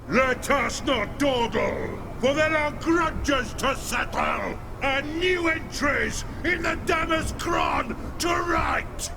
Let us not dawdle, for there are grudges to settle, and new entries in the Dammer's Cron to right!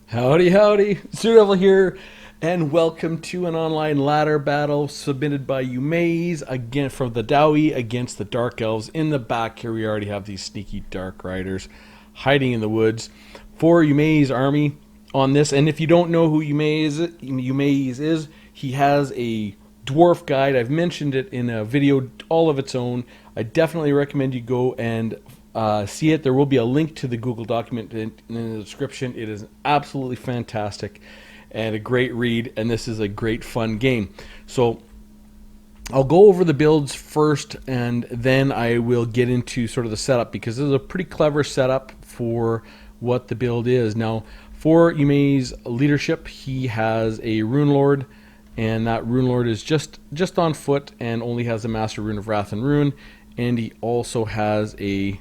Howdy, howdy, Daredevil here, and welcome to an online ladder battle submitted by eumaies again from the Dawi against the Dark Elves. In the back here, we already have these sneaky Dark Riders hiding in the woods. For eumaies army on this, and if you don't know who eumaies is, he has a dwarf guide. I've mentioned it in a video all of its own. I definitely recommend you go and see it. There will be a link to the Google document in the description. It is absolutely fantastic and a great read, and this is a great fun game. So I'll go over the builds first, and then I will get into sort of the setup, because this is a pretty clever setup for what the build is. Now, for eumaies leadership, he has a Rune Lord, and that Rune Lord is just on foot and only has the Master Rune of Wrath and Rune, and he also has a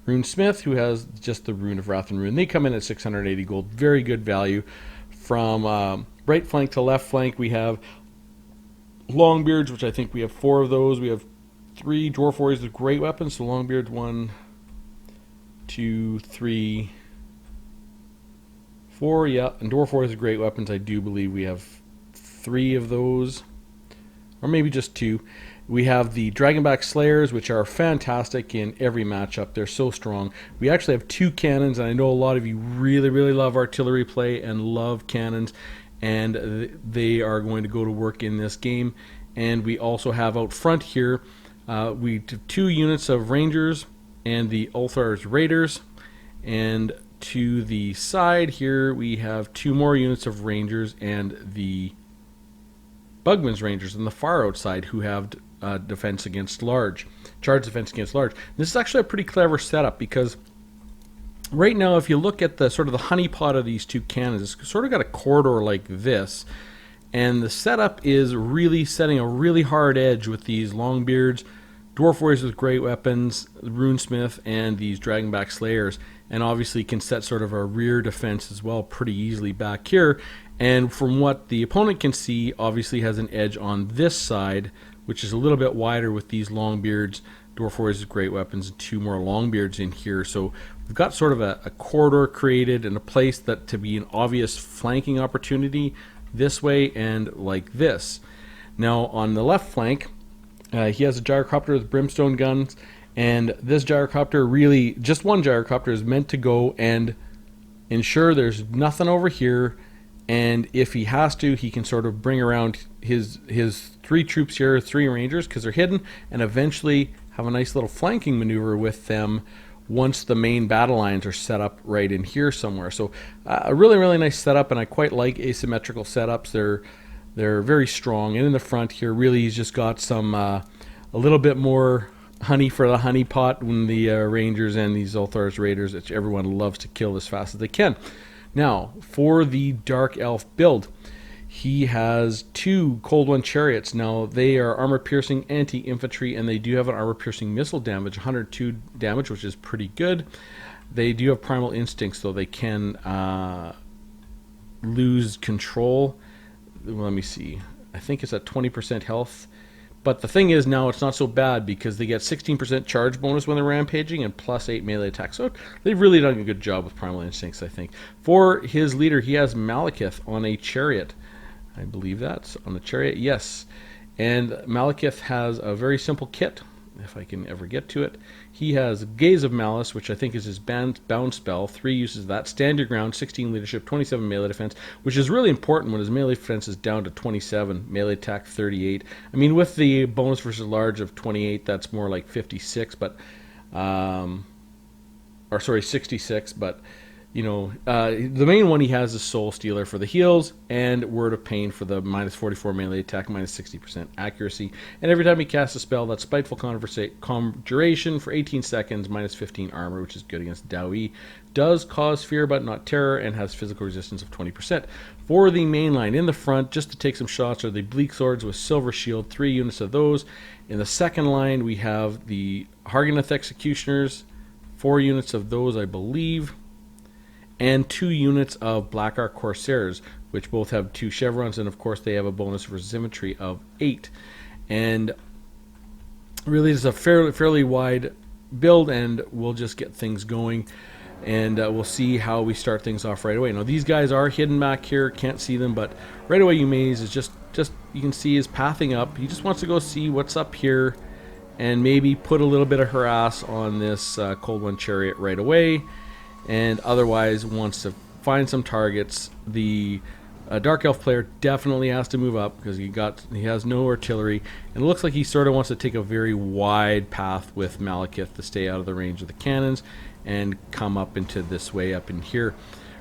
Rune Smith who has just the Rune of Wrath and Rune. They come in at 680 gold, very good value. From right flank to left flank, we have Longbeards, which I think we have 4 of those. We have 3 Dwarf Warriors with great weapons, so Longbeards 1, 2, 3, 4, yeah, and Dwarf Warriors with great weapons. I do believe we have 3 of those, or maybe just 2. We have the Dragonback Slayers, which are fantastic in every matchup. They're so strong. We actually have 2 cannons, and I know a lot of you really love artillery play and love cannons, and they are going to go to work in this game. And we also have out front here, we have 2 units of Rangers and the Ulthar's Raiders, and to the side here we have 2 more units of Rangers and the Bugman's Rangers on the far outside, who have defense against large, charge defense against large. This is actually a pretty clever setup, because right now, if you look at the sort of the honeypot of these 2 cannons, it's sort of got a corridor like this, and the setup is really setting a really hard edge with these Longbeards, Dwarf Warriors with great weapons, Runesmith, and these Dragonback Slayers, and obviously can set sort of a rear defense as well pretty easily back here. And from what the opponent can see, obviously has an edge on this side, which is a little bit wider with these Longbeards, Dwarf Warriors with great weapons, and 2 more Longbeards in here. So we've got sort of a corridor created and a place that to be an obvious flanking opportunity this way and like this. Now on the left flank, he has a gyrocopter with brimstone guns, and this gyrocopter, really just one gyrocopter, is meant to go and ensure there's nothing over here, and if he has to, he can sort of bring around his 3 troops here, 3 Rangers, because they're hidden, and eventually have a nice little flanking maneuver with them once the main battle lines are set up right in here somewhere. So a really nice setup, and I quite like asymmetrical setups. They're very strong. And in the front here, really he's just got some a little bit more honey for the honey pot when the Rangers and these Ulthar's Raiders, which everyone loves to kill as fast as they can. Now, for the Dark Elf build, he has 2 Cold One Chariots. Now, they are armor-piercing anti-infantry, and they do have an armor-piercing missile damage, 102 damage, which is pretty good. They do have Primal Instincts, though they can lose control. Let me see. I think it's at 20% health. But the thing is, now it's not so bad, because they get 16% charge bonus when they're rampaging and plus 8 melee attack. So they've really done a good job with Primal Instincts, I think. For his leader, he has Malekith on a chariot. I believe that's on the chariot, yes. And Malekith has a very simple kit, if I can ever get to it. He has Gaze of Malice, which I think is his bound spell. 3 uses of that. Stand your ground, 16 leadership, 27 melee defense, which is really important when his melee defense is down to 27, melee attack 38. I mean, with the bonus versus large of 28, that's more like 56, but, or sorry, 66, but, you know, the main one he has is Soul Stealer for the heals, and Word of Pain for the minus 44 melee attack, minus 60% accuracy. And every time he casts a spell, that's Spiteful Conjuration for 18 seconds, minus 15 armor, which is good against Dawi. Does cause fear but not terror, and has physical resistance of 20%. For the main line in the front, just to take some shots, are the Bleak Swords with Silver Shield, 3 units of those. In the second line, we have the Harganeth Executioners, 4 units of those, I believe. and 2 units of Black Ark Corsairs, which both have 2 chevrons, and of course they have a bonus for symmetry of 8. And really it's a fairly wide build, and we'll just get things going, and we'll see how we start things off right away. Now these guys are hidden back here, can't see them, but right away eumaies is just you can see is pathing up. He just wants to go see what's up here and maybe put a little bit of harass on this Cold One Chariot right away, and otherwise wants to find some targets. The Dark Elf player definitely has to move up because he has no artillery, and it looks like he sort of wants to take a very wide path with Malekith to stay out of the range of the cannons and come up into this way up in here.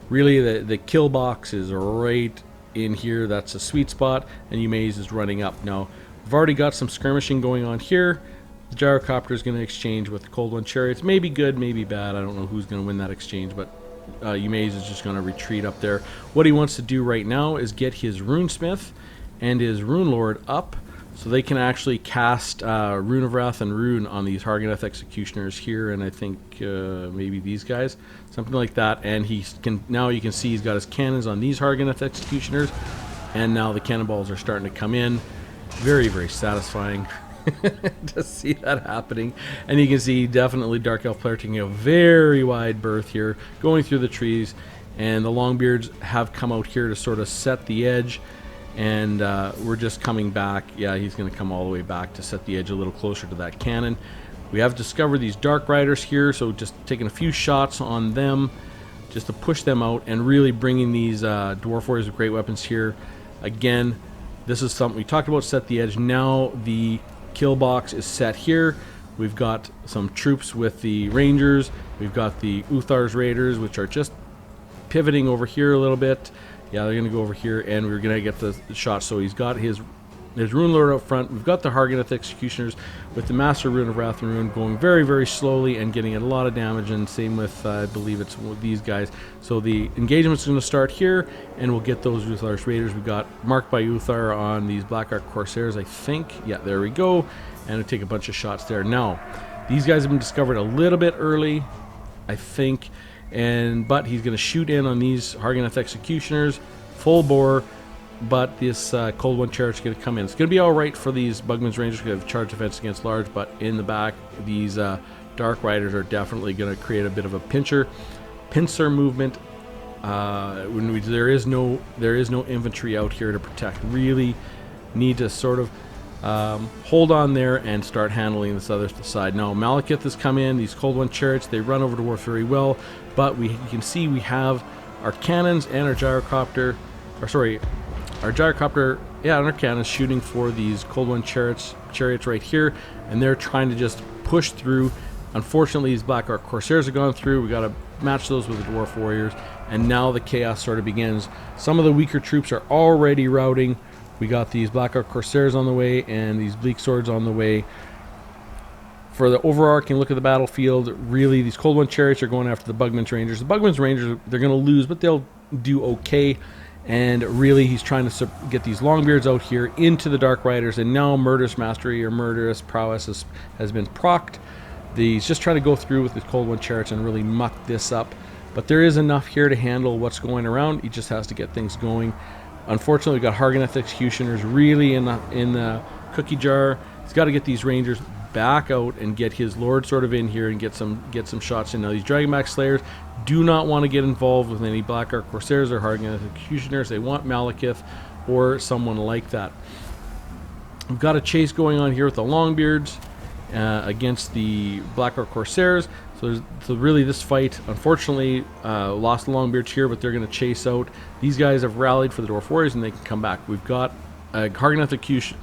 Really the kill box is right in here. That's a sweet spot, and eumaies is running up. Now we've already got some skirmishing going on here. The gyrocopter is going to exchange with the Cold One Chariots. Maybe good, maybe bad. I don't know who's going to win that exchange, but eumaies is just going to retreat up there. What he wants to do right now is get his Runesmith and his Rune Lord up so they can actually cast Rune of Wrath and Rune on these Harganeth Executioners here, and I think maybe these guys, something like that. And he can, now you can see he's got his cannons on these Harganeth Executioners, and now the cannonballs are starting to come in. Very, very satisfying to see that happening. And you can see definitely Dark Elf player taking a very wide berth here, going through the trees, and the Longbeards have come out here to sort of set the edge, and we're just coming back. Yeah, he's going to come all the way back to set the edge a little closer to that cannon. We have discovered these Dark Riders here, so just taking a few shots on them just to push them out, and really bringing these Dwarf Warriors with great weapons here. Again, this is something we talked about, set the edge. Now the kill box is set here. We've got some troops with the Rangers. We've got the Uthar's Raiders, which are just pivoting over here a little bit. Yeah, they're going to go over here, and we're going to get the shot. So he's got his Rune Lord up front. We've got the Harganeth Executioners with the Master Rune of Wrath and Rune going very, very slowly and getting a lot of damage, and same with, I believe it's these guys. So the engagement's going to start here, and we'll get those Uthar's Raiders. We've got marked by Uthar on these Black Ark Corsairs, I think. Yeah, there we go. And we'll take a bunch of shots there. Now, these guys have been discovered a little bit early, I think, but he's going to shoot in on these Harganeth Executioners, full bore. But this Cold One Chariot's going to come in. It's going to be all right for these Bugman's Rangers because they have charge defense against large, but in the back, these Dark Riders are definitely going to create a bit of a pincer movement. There is no infantry out here to protect. Really need to sort of hold on there and start handling this other side. Now Malekith has come in. These Cold One Chariots, they run over Dwarf very well, but you can see we have our cannons and our gyrocopter, our gyrocopter, and our cannons shooting for these Cold One chariots right here, and they're trying to just push through. Unfortunately, these Black Ark Corsairs have gone through. We got to match those with the Dwarf Warriors, and now the chaos sort of begins. Some of the weaker troops are already routing. We got these Black Ark Corsairs on the way and these Bleak Swords on the way. For the overarching look at the battlefield, really these Cold One chariots are going after the Bugman's Rangers. The Bugman's Rangers, they're going to lose, but they'll do okay. And really, he's trying to get these Longbeards out here into the Dark Riders, and now Murderous Mastery or Murderous Prowess has been procced. He's just trying to go through with his Cold One Chariots and really muck this up. But there is enough here to handle what's going around. He just has to get things going. Unfortunately, we've got Harganeth Executioners really in the cookie jar. He's got to get these Rangers back out and get his Lord sort of in here and get some shots in. Now these Dragonback Slayers do not want to get involved with any Black Ark Corsairs or Harganeth Executioners. They want Malekith or someone like that. We've got a chase going on here with the Longbeards against the Black Ark Corsairs. So really this fight, unfortunately, lost the Longbeards here, but they're going to chase out. These guys have rallied for the Dwarf Warriors, and they can come back. We've got Harganeth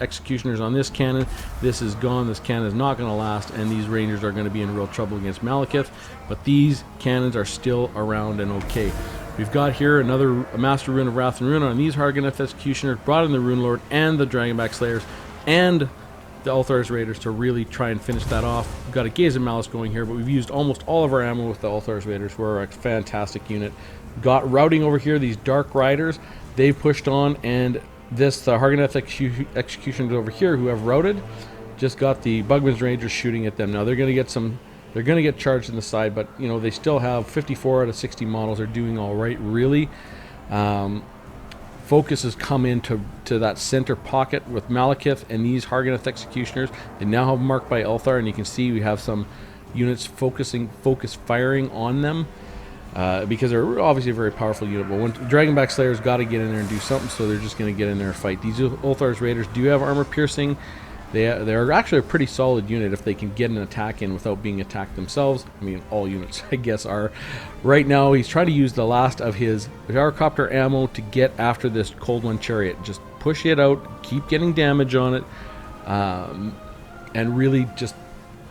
Executioners on this cannon. This is gone. This cannon is not going to last, and these Rangers are going to be in real trouble against Malekith. But these cannons are still around and okay. We've got here another Master Rune of Wrath and Rune on these Harganeth Executioners, brought in the Rune Lord and the Dragonback Slayers and the Uthar's Raiders to really try and finish that off. We've got a Gaze of Malice going here, but we've used almost all of our ammo with the Uthar's Raiders, who are a fantastic unit. Got routing over here, these Dark Riders. They've pushed on, and the Harganeth Executioners over here who have routed just got the Bugman's Rangers shooting at them. Now they're going to get some They're going to get charged in the side, but you know, they still have 54 out of 60 models are doing all right, really. Focus has come into that center pocket with Malekith and these Harganeth Executioners. They now have marked by Elthar, and you can see we have some units focus firing on them because they're obviously a very powerful unit. But when Dragonback Slayer's got to get in there and do something, so they're just going to get in there and fight. These Ulthar's Raiders do have armor piercing. They're actually a pretty solid unit if they can get an attack in without being attacked themselves. I mean, all units, I guess, are. Right now, he's trying to use the last of his gyrocopter ammo to get after this Cold One Chariot. Just push it out, keep getting damage on it, and really just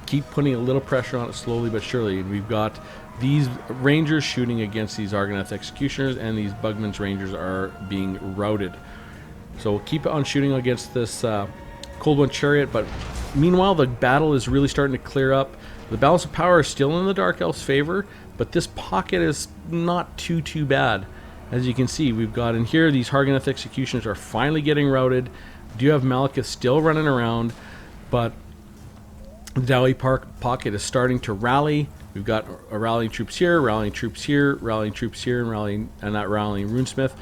keep putting a little pressure on it slowly but surely. And we've got these Rangers shooting against these Argonath Executioners, and these Bugman's Rangers are being routed. So we'll keep on shooting against this Cold One Chariot, but meanwhile the battle is really starting to clear up. The balance of power is still in the Dark Elves' favor, but this pocket is not too bad. As you can see, we've got in here these Harganeth Executioners are finally getting routed. We do have Malekith still running around, but the Dawi pocket is starting to rally. We've got rallying troops here, rallying troops here, rallying troops here, and not rallying Runesmith.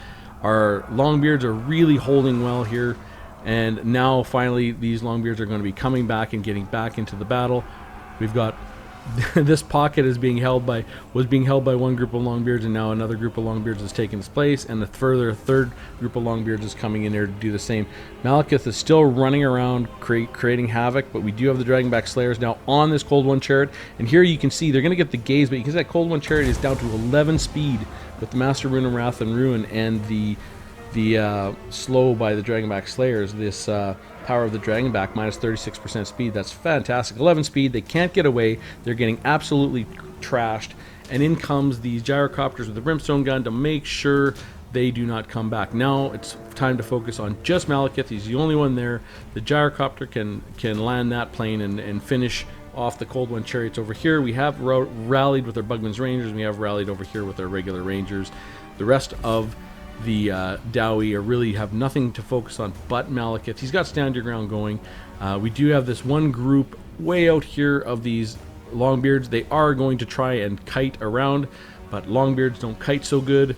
Our Longbeards are really holding well here. And now, finally, these Longbeards are going to be coming back and getting back into the battle. We've got this pocket was being held by one group of Longbeards, and now another group of Longbeards has taken its place, and a third group of Longbeards is coming in there to do the same. Malekith is still running around creating havoc, but we do have the Dragonback Slayers now on this Cold One Chariot, and here you can see they're going to get the gaze, but you can see that Cold One Chariot is down to 11 speed with the Master Rune and Wrath and Ruin and the slow by the Dragonback Slayers, this power of the Dragonback, minus 36% speed. That's fantastic. 11 speed, they can't get away. They're getting absolutely trashed. And in comes these gyrocopters with the Brimstone gun to make sure they do not come back. Now it's time to focus on just Malekith. He's the only one there. The gyrocopter can land that plane and finish off the Cold One Chariots over here. We have rallied with our Bugman's Rangers, and we have rallied over here with our regular Rangers. The rest of the Dawi really have nothing to focus on but Malekith. He's got stand your ground going. We do have this one group way out here of these Longbeards. They are going to try and kite around, but Longbeards don't kite so good.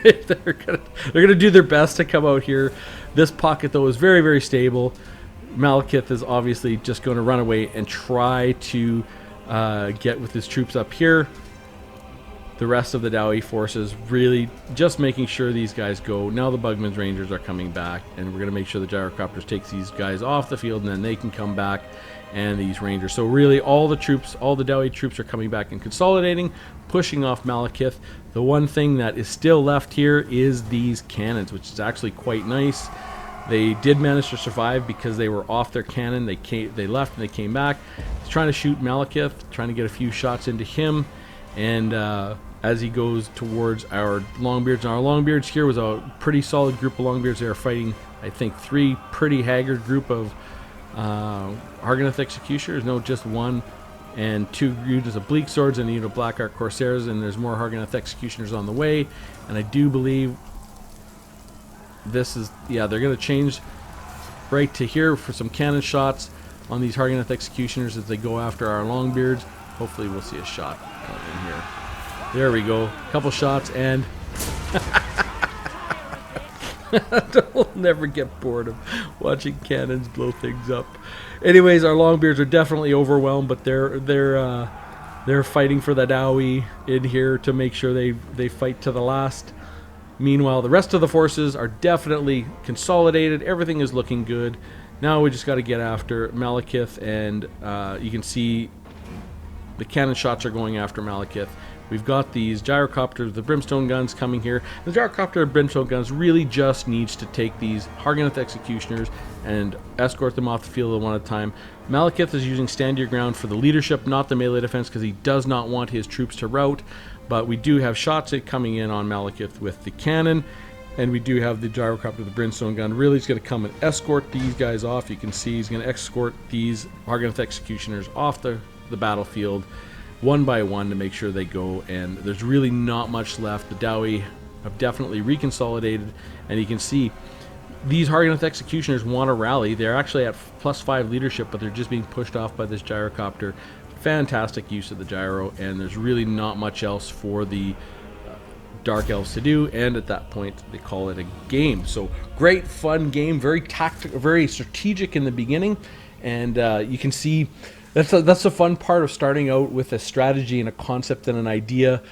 they're gonna do their best to come out here. This pocket, though, is very, very stable. Malekith is obviously just going to run away and try to get with his troops up here. The rest of the Dawi forces really just making sure these guys go. Now the Bugman's Rangers are coming back, and we're going to make sure the gyrocopters takes these guys off the field, and then they can come back, and these Rangers. So really all the Dawi troops are coming back and consolidating, pushing off Malekith. The one thing that is still left here is these cannons, which is actually quite nice. They did manage to survive because they were off their cannon. They left and they came back. He's trying to shoot Malekith, trying to get a few shots into him. And as he goes towards our Longbeards, and our Longbeards here was a pretty solid group of Longbeards. They are fighting, I think, 3 pretty haggard group of Harganeth Executioners. No, just 1 and 2 units of Bleak Swords and a unit of Black Ark Corsairs, and there's more Harganeth Executioners on the way. And I do believe this is, yeah, they're going to change right to here for some cannon shots on these Harganeth Executioners as they go after our Longbeards. Hopefully we'll see a shot in here. There we go. Couple shots, and I'll never get bored of watching cannons blow things up. Anyways, our Longbeards are definitely overwhelmed, but they're fighting for the Dawi in here to make sure they fight to the last. Meanwhile, the rest of the forces are definitely consolidated. Everything is looking good. Now we just got to get after Malekith, and you can see the cannon shots are going after Malekith. We've got these gyrocopters, the Brimstone guns coming here. The gyrocopter and Brimstone guns really just needs to take these Harganeth Executioners and escort them off the field one at a time. Malekith is using stand your ground for the leadership, not the melee defense, because he does not want his troops to rout. But we do have shots coming in on Malekith with the cannon, and we do have the gyrocopter, the Brimstone gun. Really, he's going to come and escort these guys off. You can see he's going to escort these Harganeth Executioners off the battlefield one by one to make sure they go, and there's really not much left. The Dawi have definitely reconsolidated, and you can see these Harganeth Executioners want to rally. They're actually at +5 leadership, but they're just being pushed off by this gyrocopter. fantastic use of the gyro, and there's really not much else for the Dark Elves to do, and at that point they call it a game. So great fun game, very tactical, very strategic in the beginning, and you can see that's the fun part of starting out with a strategy and a concept and an idea.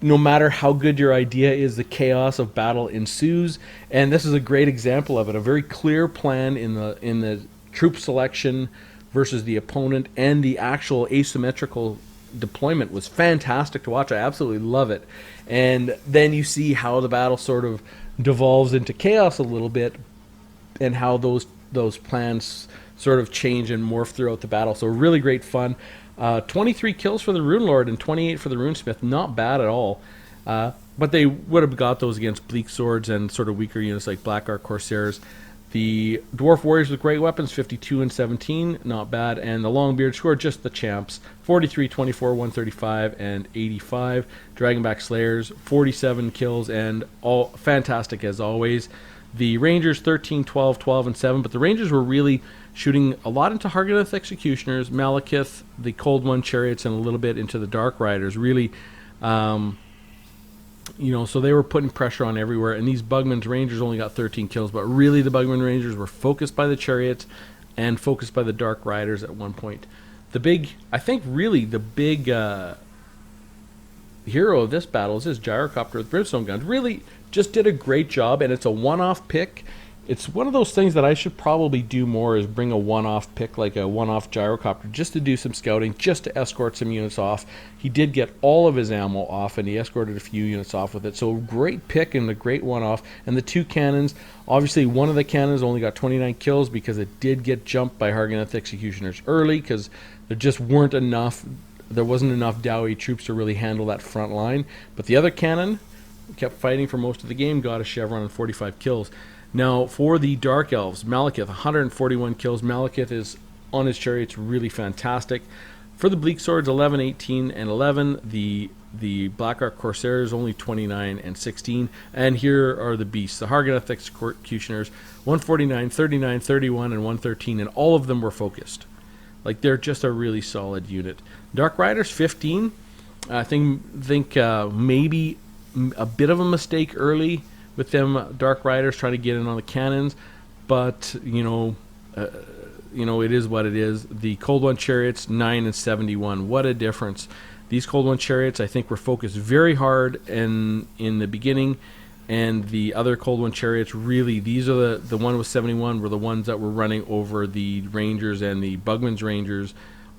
No matter how good your idea is, the chaos of battle ensues, and this is a great example of it. A very clear plan in the troop selection versus the opponent, and the actual asymmetrical deployment was fantastic to watch. I absolutely love it. And then you see how the battle sort of devolves into chaos a little bit, and how those plans sort of change and morph throughout the battle. So really great fun. 23 kills for the Rune Lord and 28 for the Runesmith. Not bad at all. But they would have got those against Bleak Swords and sort of weaker units like Black Ark Corsairs. The Dwarf Warriors with great weapons, 52 and 17, not bad. And the Longbeards, who are just the champs, 43, 24, 135, and 85. Dragonback Slayers, 47 kills, and all fantastic as always. The Rangers, 13, 12, 12, and 7. But the Rangers were really shooting a lot into Harganeth Executioners, Malekith, the Cold One Chariots, and a little bit into the Dark Riders. Really, so they were putting pressure on everywhere, and these Bugman's Rangers only got 13 kills, but really the Bugman Rangers were focused by the Chariots and focused by the Dark Riders at one point. The big hero of this battle is this Gyrocopter with Brimstone Guns. Really just did a great job, and it's a one-off pick. It's one of those things that I should probably do more, is bring a one-off pick, like a one-off Gyrocopter, just to do some scouting, just to escort some units off. He did get all of his ammo off, and he escorted a few units off with it. So great pick and a great one-off. And the two cannons, obviously one of the cannons only got 29 kills because it did get jumped by Harganeth Executioners early, because there just weren't enough, there wasn't enough Dawi troops to really handle that front line. But the other cannon kept fighting for most of the game, got a chevron and 45 kills. Now, for the Dark Elves, Malekith, 141 kills. Malekith is on his chariots, really fantastic. For the Bleak Swords, 11, 18, and 11. The Black Ark Corsairs, only 29 and 16. And here are the beasts. The Harganeth Executioners, 149, 39, 31, and 113. And all of them were focused. Like, they're just a really solid unit. Dark Riders, 15. I think maybe a bit of a mistake early with them Dark Riders trying to get in on the cannons, but it is what it is. The Cold One Chariots, 9 and 71. What a difference! These Cold One Chariots, I think, were focused very hard in the beginning, and the other Cold One Chariots, really, these are the one with 71 were the ones that were running over the Rangers and the Bugman's Rangers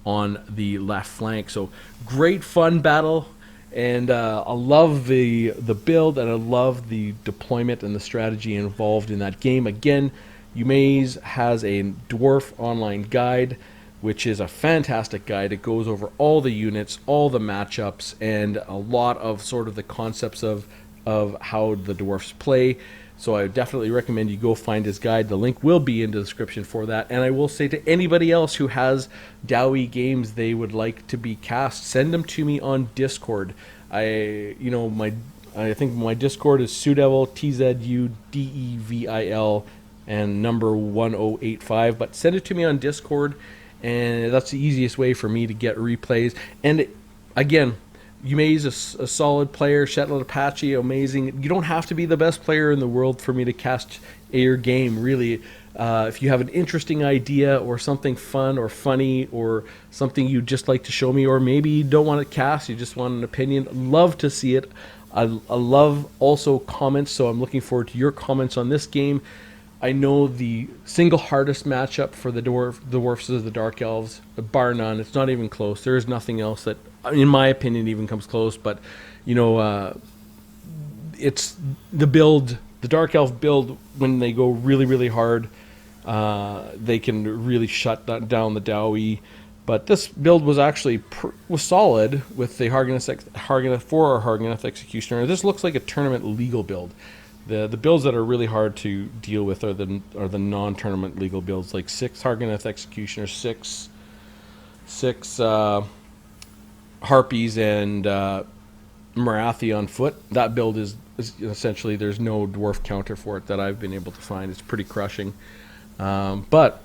on the left flank. So great fun battle. And I love the build, and I love the deployment and the strategy involved in that game. Again, eumaies has a Dwarf online guide, which is a fantastic guide. It goes over all the units, all the matchups, and a lot of sort of the concepts of how the Dwarfs play. So I definitely recommend you go find his guide. The link will be in the description for that. And I will say to anybody else who has Dawi games they would like to be cast, send them to me on Discord. I think my Discord is Sudevil, TZUDEVIL, and number 1085. But send it to me on Discord, and that's the easiest way for me to get replays. And again, eumaies is a solid player. Shetland Apache, amazing. You don't have to be the best player in the world for me to cast your game, really. If you have an interesting idea or something fun or funny or something you'd just like to show me, or maybe you don't want to cast, you just want an opinion, love to see it. I love also comments, so I'm looking forward to your comments on this game. I know the single hardest matchup for the Dwarfs is the Dark Elves, bar none. It's not even close. There is nothing else that, in my opinion, even comes close. But it's the build, the Dark Elf build. When they go really, really hard, they can really shut down the Dawi. But this build was actually was solid with the Harganeth for our Harganeth Executioner. This looks like a tournament legal build. The builds that are really hard to deal with are the non-tournament legal builds, like 6 Harganeth Executioner, 6 Harpies, and Marathi on foot. That build is essentially, there's no dwarf counter for it that I've been able to find. It's pretty crushing. But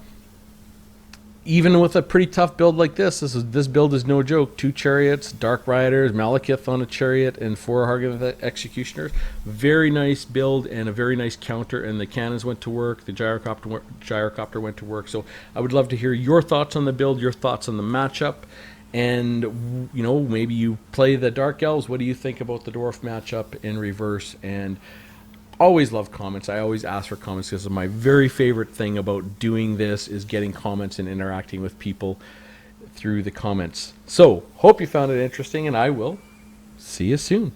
even with a pretty tough build like this build is no joke. 2 chariots, dark riders, Malekith on a chariot, and 4 Hargith executioners. Very nice build and a very nice counter. And the cannons went to work. The gyrocopter went to work. So I would love to hear your thoughts on the build, your thoughts on the matchup, and maybe you play the Dark Elves. What do you think about the Dwarf matchup in reverse? And always love comments. I always ask for comments because my very favorite thing about doing this is getting comments and interacting with people through the comments. So, hope you found it interesting, and I will see you soon.